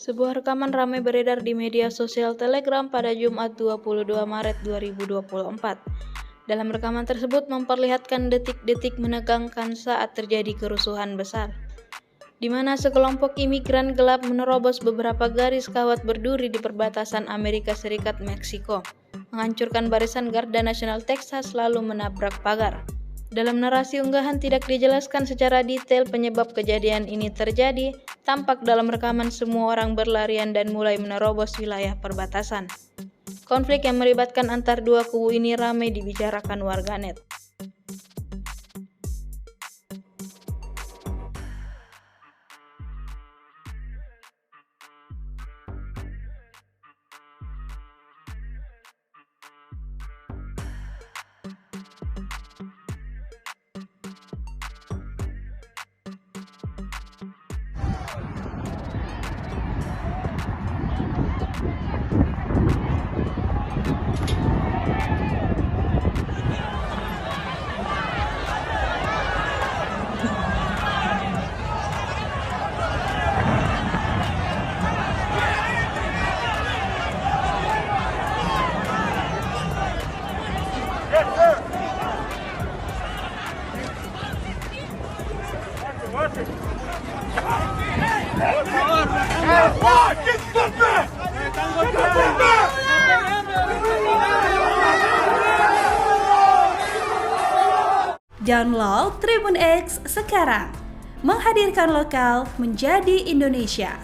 Sebuah rekaman ramai beredar di media sosial Telegram pada Jumat 22 Maret 2024. Dalam rekaman tersebut memperlihatkan detik-detik menegangkan saat terjadi kerusuhan besar, di mana sekelompok imigran gelap menerobos beberapa garis kawat berduri di perbatasan Amerika Serikat Meksiko, menghancurkan barisan Garda Nasional Texas lalu menabrak pagar. Dalam narasi unggahan tidak dijelaskan secara detail penyebab kejadian ini terjadi. Tampak dalam rekaman semua orang berlarian dan mulai menerobos wilayah perbatasan. Konflik yang melibatkan antar dua kubu ini ramai dibicarakan warganet. Download Tribun X sekarang, menghadirkan lokal menjadi Indonesia.